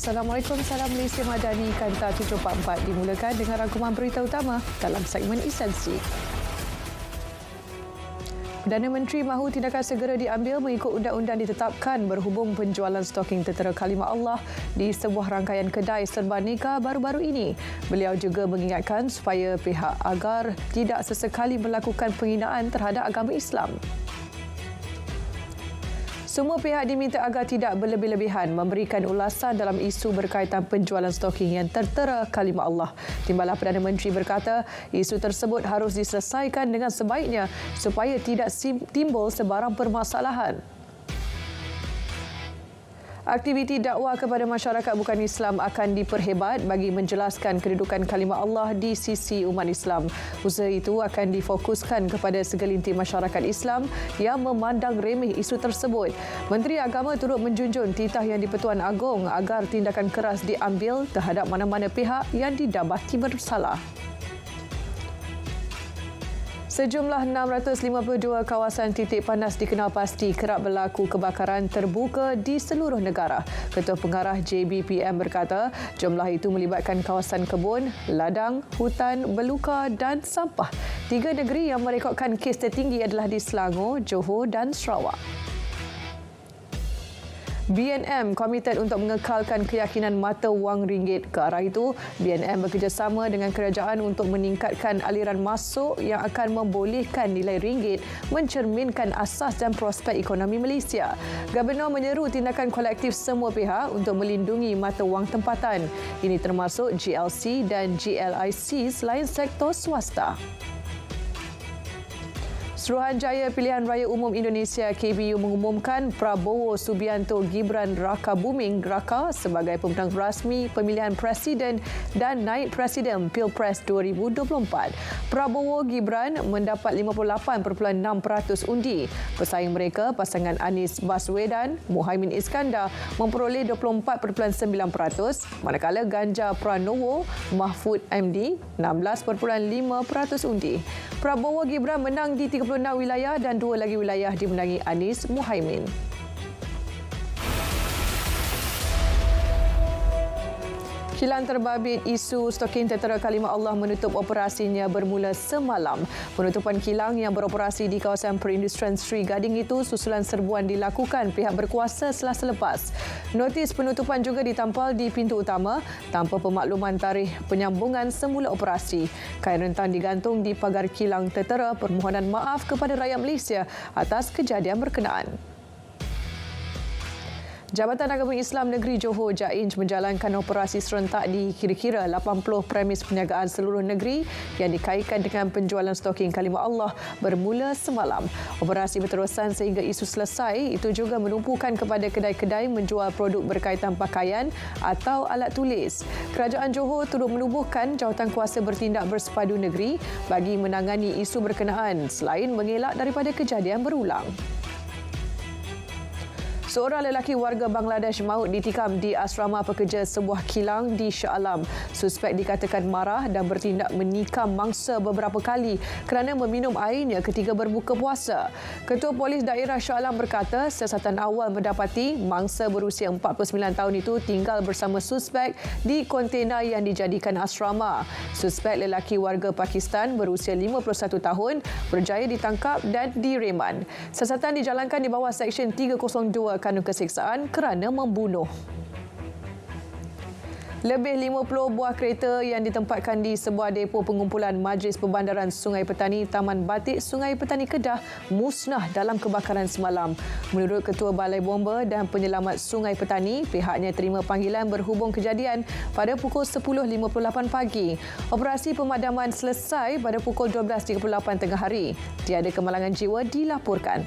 Assalamualaikum, salam Malaysia Madani, Kanta 744 dimulakan dengan rangkuman berita utama dalam segmen Esensi. Perdana Menteri mahu tindakan segera diambil mengikut undang-undang ditetapkan berhubung penjualan stoking Tentera Kalimah Allah di sebuah rangkaian kedai serba nikah baru-baru ini. Beliau juga mengingatkan supaya pihak agar tidak sesekali melakukan penghinaan terhadap agama Islam. Semua pihak diminta agar tidak berlebih-lebihan memberikan ulasan dalam isu berkaitan penjualan stoking yang tertera kalimah Allah. Timbalan Perdana Menteri berkata, isu tersebut harus diselesaikan dengan sebaiknya supaya tidak timbul sebarang permasalahan. Aktiviti dakwah kepada masyarakat bukan Islam akan diperhebat bagi menjelaskan kedudukan kalimah Allah di sisi umat Islam. Usaha itu akan difokuskan kepada segelintir masyarakat Islam yang memandang remeh isu tersebut. Menteri Agama turut menjunjung titah Yang di-Pertuan Agong agar tindakan keras diambil terhadap mana-mana pihak yang didapati bersalah. Sejumlah 652 kawasan titik panas dikenal pasti kerap berlaku kebakaran terbuka di seluruh negara. Ketua Pengarah JBPM berkata, jumlah itu melibatkan kawasan kebun, ladang, hutan, belukar dan sampah. 3 negeri yang merekodkan kes tertinggi adalah di Selangor, Johor dan Sarawak. BNM komited untuk mengekalkan keyakinan mata wang ringgit. Ke arah itu, BNM bekerjasama dengan kerajaan untuk meningkatkan aliran masuk yang akan membolehkan nilai ringgit mencerminkan asas dan prospek ekonomi Malaysia. Gubernur menyeru tindakan kolektif semua pihak untuk melindungi mata wang tempatan. Ini termasuk GLC dan GLIC selain sektor swasta. Suruhanjaya Pilihan Raya Umum Indonesia KBU mengumumkan Prabowo Subianto Gibran Raka Buming Raka sebagai pemenang rasmi pemilihan Presiden dan Naib Presiden Pilpres 2024. Prabowo Gibran mendapat 58.6% undi. Pesaing mereka, pasangan Anies Baswedan, Muhaimin Iskandar memperoleh 24.9%, manakala Ganjar Pranowo Mahfud MD 16.5% undi. Prabowo Gibran menang di 36 wilayah dan 2 lagi wilayah dimenangi Anies Muhaimin. Kilang terbabit isu stoking Tentera Kalimah Allah menutup operasinya bermula semalam. Penutupan kilang yang beroperasi di kawasan perindustrian Sri Gading itu susulan serbuan dilakukan pihak berkuasa Selasa lepas. Notis penutupan juga ditampal di pintu utama tanpa pemakluman tarikh penyambungan semula operasi. Kain rentang digantung di pagar kilang Tentera permohonan maaf kepada rakyat Malaysia atas kejadian berkenaan. Jabatan Agama Islam Negeri Johor JAINJ menjalankan operasi serentak di kira-kira 80 premis perniagaan seluruh negeri yang dikaitkan dengan penjualan stoking kalimah Allah bermula semalam. Operasi berterusan sehingga isu selesai. Itu juga menumpukan kepada kedai-kedai menjual produk berkaitan pakaian atau alat tulis. Kerajaan Johor turut menubuhkan jawatankuasa bertindak bersepadu negeri bagi menangani isu berkenaan selain mengelak daripada kejadian berulang. Seorang lelaki warga Bangladesh maut ditikam di asrama pekerja sebuah kilang di Shah Alam. Suspek dikatakan marah dan bertindak menikam mangsa beberapa kali kerana meminum airnya ketika berbuka puasa. Ketua Polis Daerah Shah Alam berkata siasatan awal mendapati mangsa berusia 49 tahun itu tinggal bersama suspek di kontena yang dijadikan asrama. Suspek lelaki warga Pakistan berusia 51 tahun berjaya ditangkap dan direman. Siasatan dijalankan di bawah Seksyen 302 Kanun Keseksaan kerana membunuh. Lebih 50 buah kereta yang ditempatkan di sebuah depo pengumpulan Majlis Perbandaran Sungai Petani Taman Batik Sungai Petani Kedah musnah dalam kebakaran semalam. Menurut Ketua Balai Bomba dan Penyelamat Sungai Petani, pihaknya terima panggilan berhubung kejadian pada pukul 10.58 pagi. Operasi pemadaman selesai pada pukul 12.38 tengah hari. Tiada kemalangan jiwa dilaporkan.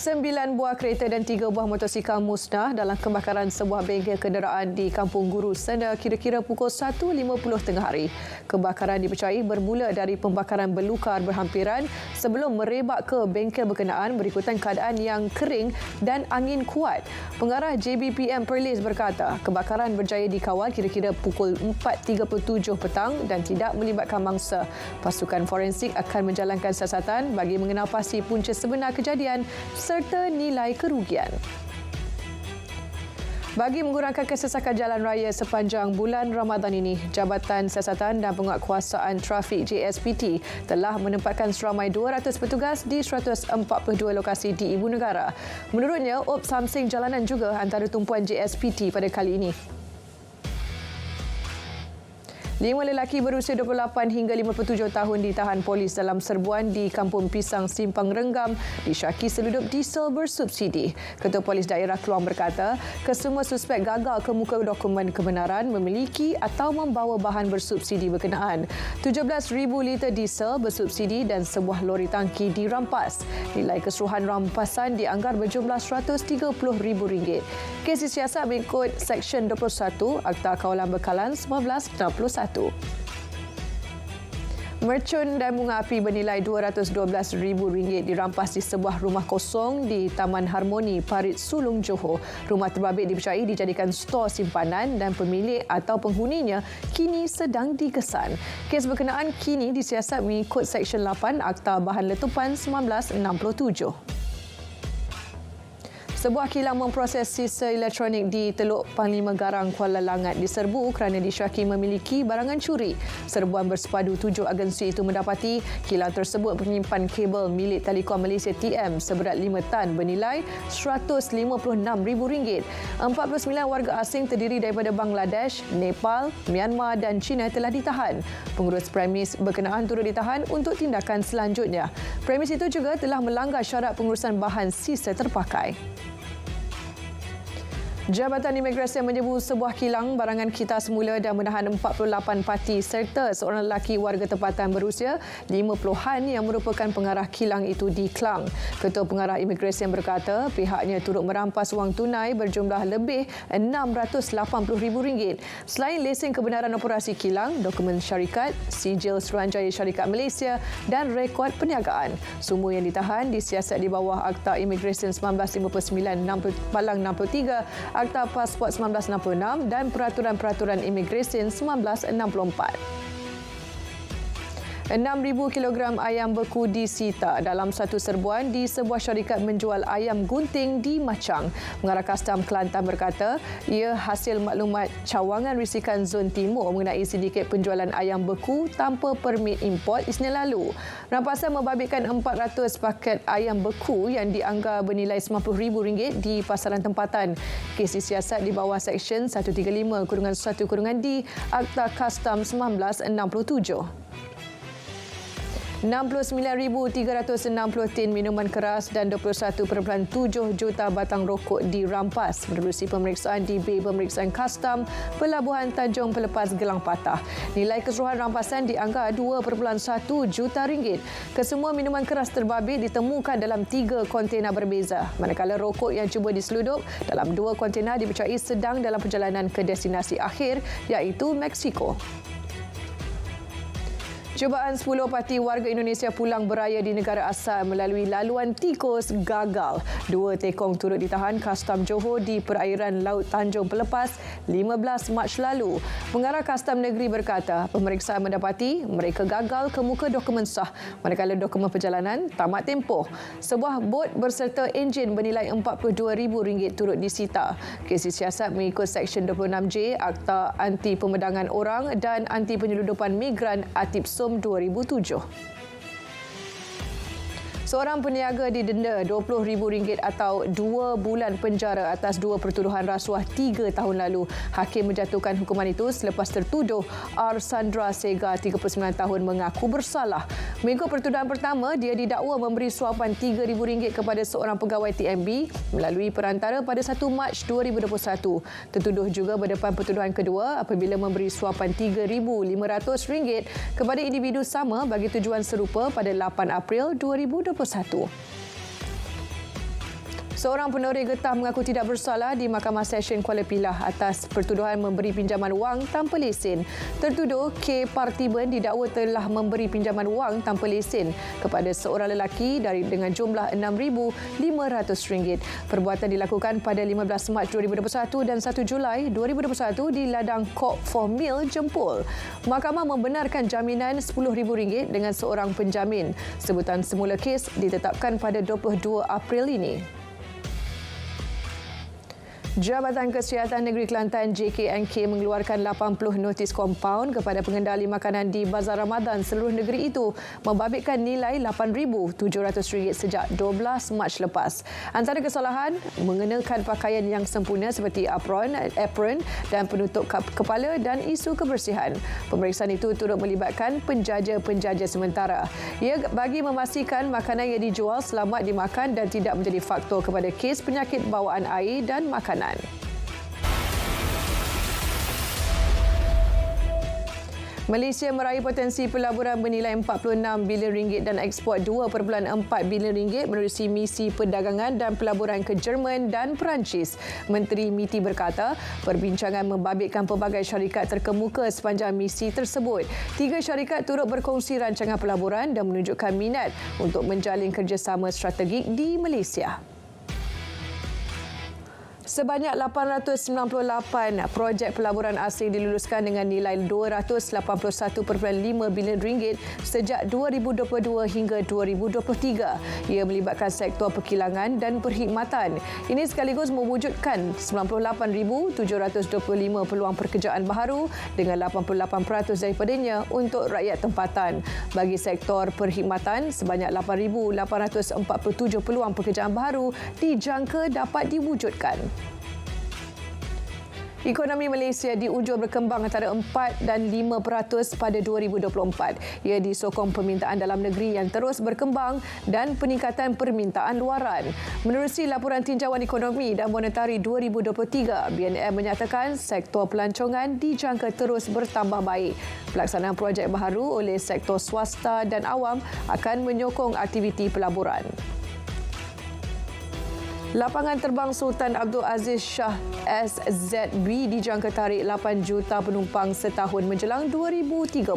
9 buah kereta dan 3 buah motosikal musnah dalam kebakaran sebuah bengkel kenderaan di Kampung Guru Sena kira-kira pukul 1.50 tengah hari. Kebakaran dipercayai bermula dari pembakaran belukar berhampiran sebelum merebak ke bengkel berkenaan berikutan keadaan yang kering dan angin kuat. Pengarah JBPM Perlis berkata, kebakaran berjaya dikawal kira-kira pukul 4.37 petang dan tidak melibatkan mangsa. Pasukan forensik akan menjalankan siasatan bagi mengenal pasti punca sebenar kejadian serta nilai kerugian. Bagi mengurangkan kesesakan jalan raya sepanjang bulan Ramadan ini, Jabatan Siasatan dan Penguatkuasaan Trafik JSPT telah menempatkan seramai 200 petugas di 142 lokasi di ibu negara. Menurutnya, Op Samsing Jalanan juga antara tumpuan JSPT pada kali ini. 5 lelaki berusia 28 hingga 57 tahun ditahan polis dalam serbuan di Kampung Pisang Simpang Renggam disyaki seludup diesel bersubsidi. Ketua Polis Daerah Kluang berkata, kesemua suspek gagal kemuka dokumen kebenaran memiliki atau membawa bahan bersubsidi berkenaan. 17,000 liter diesel bersubsidi dan sebuah lori tangki dirampas. Nilai keseluruhan rampasan dianggar berjumlah RM130,000. Kes disiasat mengikut Seksyen 21 Akta Kawalan Bekalan 1961. Mercun dan bunga api bernilai RM212,000 dirampas di sebuah rumah kosong di Taman Harmoni, Parit Sulong, Johor. Rumah terbabit dipercayai dijadikan stor simpanan dan pemilik atau penghuninya kini sedang dikesan. Kes berkenaan kini disiasat mengikut Seksyen 8 Akta Bahan Letupan 1967. Sebuah kilang memproses sisa elektronik di Teluk Panglima Garang, Kuala Langat diserbu kerana disyaki memiliki barangan curi. Serbuan bersepadu 7 agensi itu mendapati kilang tersebut menyimpan kabel milik Telekom Malaysia TM seberat 5 tan bernilai RM156,000. 49 warga asing terdiri daripada Bangladesh, Nepal, Myanmar dan China telah ditahan. Pengurus premis berkenaan turut ditahan untuk tindakan selanjutnya. Premis itu juga telah melanggar syarat pengurusan bahan sisa terpakai. Jabatan Imigresen menyerbu sebuah kilang barangan kita semula dan menahan 48 parti serta seorang lelaki warga tempatan berusia 50-an yang merupakan pengarah kilang itu di Klang. Ketua Pengarah Imigresen berkata pihaknya turut merampas wang tunai berjumlah lebih RM680,000. Selain lesen kebenaran operasi kilang, dokumen syarikat, sijil Suruhanjaya Syarikat Malaysia dan rekod perniagaan. Semua yang ditahan disiasat di bawah Akta Imigresen 1959-63, Akta Pasport 1966 dan Peraturan-Peraturan Imigresen 1964. 6,000 kilogram ayam beku disita dalam satu serbuan di sebuah syarikat menjual ayam gunting di Machang. Pengarah Kastam Kelantan berkata, ia hasil maklumat cawangan risikan Zon Timur mengenai sindiket penjualan ayam beku tanpa permit import Isnin lalu. Rampasan membabitkan 400 paket ayam beku yang dianggar bernilai RM90,000 di pasaran tempatan. Kes disiasat di bawah Seksyen 135-1-D Akta Kastam 1967. 69,360 tin minuman keras dan 21.7 juta batang rokok dirampas menerusi pemeriksaan di Bay Pemeriksaan Kastam Pelabuhan Tanjung Pelepas Gelang Patah. Nilai keseluruhan rampasan dianggar RM2.1 juta. Kesemua minuman keras terbabit ditemukan dalam 3 kontena berbeza, manakala rokok yang cuba diseludup dalam 2 kontena dipercayai sedang dalam perjalanan ke destinasi akhir iaitu Mexico. Cubaan 10 parti warga Indonesia pulang beraya di negara asal melalui laluan tikus gagal. 2 tekong turut ditahan Kastam Johor di perairan Laut Tanjung Pelepas 15 Mac lalu. Pengarah Kastam Negeri berkata, pemeriksaan mendapati mereka gagal kemuka dokumen sah, manakala dokumen perjalanan tamat tempoh. Sebuah bot berserta enjin bernilai RM42,000 turut disita. Kes disiasat mengikut Seksyen 26J Akta Anti Pemedangan Orang dan Anti Penyeludupan Migran ATIPSOM 2007. Seorang peniaga didenda RM20,000 atau 2 bulan penjara atas 2 pertuduhan rasuah 3 tahun lalu. Hakim menjatuhkan hukuman itu selepas tertuduh R. Sandra Sega, 39 tahun, mengaku bersalah. Mengikut pertuduhan pertama, dia didakwa memberi suapan RM3,000 kepada seorang pegawai TMB melalui perantara pada 1 Mac 2021. Tertuduh juga berdepan pertuduhan kedua apabila memberi suapan RM3,500 kepada individu sama bagi tujuan serupa pada 8 April 2021. Seorang penoreh getah mengaku tidak bersalah di Mahkamah Session Kuala Pilah atas pertuduhan memberi pinjaman wang tanpa lesen. Tertuduh K. Partiban didakwa telah memberi pinjaman wang tanpa lesen kepada seorang lelaki dengan jumlah RM6,500. Perbuatan dilakukan pada 15 Mac 2021 dan 1 Julai 2021 di ladang Kok for Mill, Jempol. Mahkamah membenarkan jaminan RM10,000 dengan seorang penjamin. Sebutan semula kes ditetapkan pada 22 April ini. Jabatan Kesihatan Negeri Kelantan JKNK mengeluarkan 80 notis kompaun kepada pengendali makanan di Bazar Ramadan seluruh negeri itu membabitkan nilai RM8,700 sejak 12 Mac lepas. Antara kesalahan mengenakan pakaian yang sempurna seperti apron dan penutup kepala dan isu kebersihan. Pemeriksaan itu turut melibatkan penjaja-penjaja sementara. Ia bagi memastikan makanan yang dijual selamat dimakan dan tidak menjadi faktor kepada kes penyakit bawaan air dan makanan. Malaysia meraih potensi pelaburan bernilai RM46 bilion dan ekspor RM2.4 bilion menerusi misi perdagangan dan pelaburan ke Jerman dan Perancis. Menteri MITI berkata, perbincangan membabitkan pelbagai syarikat terkemuka sepanjang misi tersebut. 3 syarikat turut berkongsi rancangan pelaburan dan menunjukkan minat untuk menjalin kerjasama strategik di Malaysia. Sebanyak 898 projek pelaburan asing diluluskan dengan nilai RM281.5 bilion sejak 2022 hingga 2023. Ia melibatkan sektor perkilangan dan perkhidmatan. Ini sekaligus mewujudkan 98,725 peluang pekerjaan baharu dengan 88% daripadanya untuk rakyat tempatan. Bagi sektor perkhidmatan, sebanyak 8,847 peluang pekerjaan baharu dijangka dapat diwujudkan. Ekonomi Malaysia diunjur berkembang antara 4 dan 5% pada 2024. Ia disokong permintaan dalam negeri yang terus berkembang dan peningkatan permintaan luaran. Menerusi laporan tinjauan ekonomi dan monetari 2023, BNM menyatakan sektor pelancongan dijangka terus bertambah baik. Pelaksanaan projek baharu oleh sektor swasta dan awam akan menyokong aktiviti pelaburan. Lapangan terbang Sultan Abdul Aziz Shah SZB dijangka tarik 8 juta penumpang setahun menjelang 2030.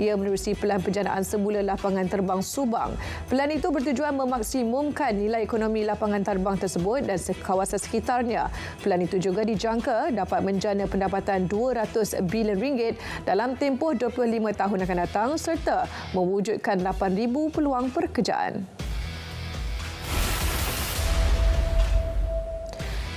Ia menerusi pelan penjanaan semula lapangan terbang Subang. Pelan itu bertujuan memaksimumkan nilai ekonomi lapangan terbang tersebut dan kawasan sekitarnya. Pelan itu juga dijangka dapat menjana pendapatan RM200 bilion dalam tempoh 25 tahun akan datang serta mewujudkan 8,000 peluang pekerjaan.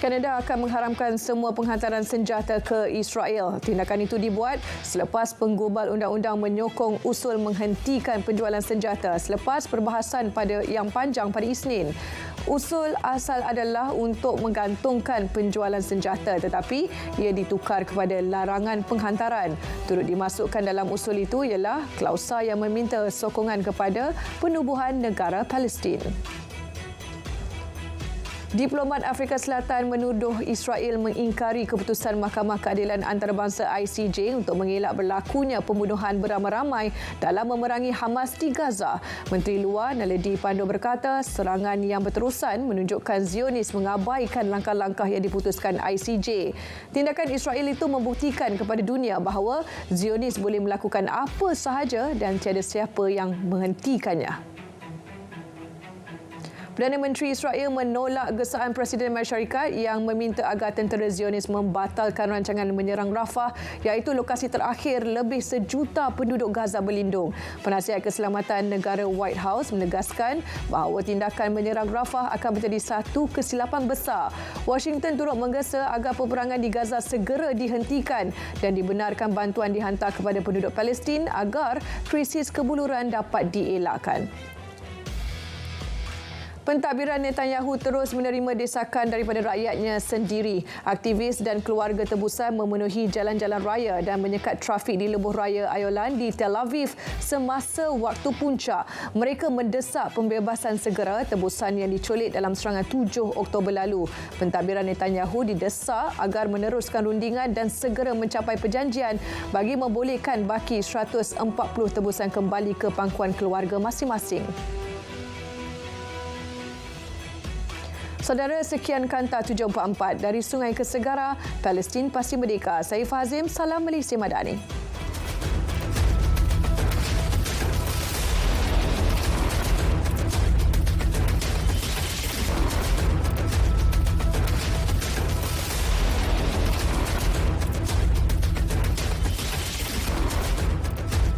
Kanada akan mengharamkan semua penghantaran senjata ke Israel. Tindakan itu dibuat selepas penggubal undang-undang menyokong usul menghentikan penjualan senjata selepas perbahasan yang panjang pada Isnin. Usul asal adalah untuk menggantungkan penjualan senjata tetapi ia ditukar kepada larangan penghantaran. Turut dimasukkan dalam usul itu ialah klausa yang meminta sokongan kepada penubuhan negara Palestin. Diplomat Afrika Selatan menuduh Israel mengingkari keputusan Mahkamah Keadilan Antarabangsa ICJ untuk mengelak berlakunya pembunuhan beramai-ramai dalam memerangi Hamas di Gaza. Menteri Luar Naledi Pandor berkata serangan yang berterusan menunjukkan Zionis mengabaikan langkah-langkah yang diputuskan ICJ. Tindakan Israel itu membuktikan kepada dunia bahawa Zionis boleh melakukan apa sahaja dan tiada siapa yang menghentikannya. Perdana Menteri Israel menolak gesaan Presiden Masyarakat yang meminta agar tentera Zionis membatalkan rancangan menyerang Rafah iaitu lokasi terakhir lebih 1 juta penduduk Gaza berlindung. Penasihat Keselamatan Negara White House menegaskan bahawa tindakan menyerang Rafah akan menjadi satu kesilapan besar. Washington turut menggesa agar peperangan di Gaza segera dihentikan dan dibenarkan bantuan dihantar kepada penduduk Palestin agar krisis kebuluran dapat dielakkan. Pentadbiran Netanyahu terus menerima desakan daripada rakyatnya sendiri. Aktivis dan keluarga tebusan memenuhi jalan-jalan raya dan menyekat trafik di lebuh raya Ayolan di Tel Aviv semasa waktu puncak. Mereka mendesak pembebasan segera tebusan yang diculik dalam serangan 7 Oktober lalu. Pentadbiran Netanyahu didesak agar meneruskan rundingan dan segera mencapai perjanjian bagi membolehkan baki 140 tebusan kembali ke pangkuan keluarga masing-masing. Saudara, sekian Kanta 744 dari Sungai ke Segara, Palestin pasti merdeka. Saya Fazim, salam Malaysia Madani.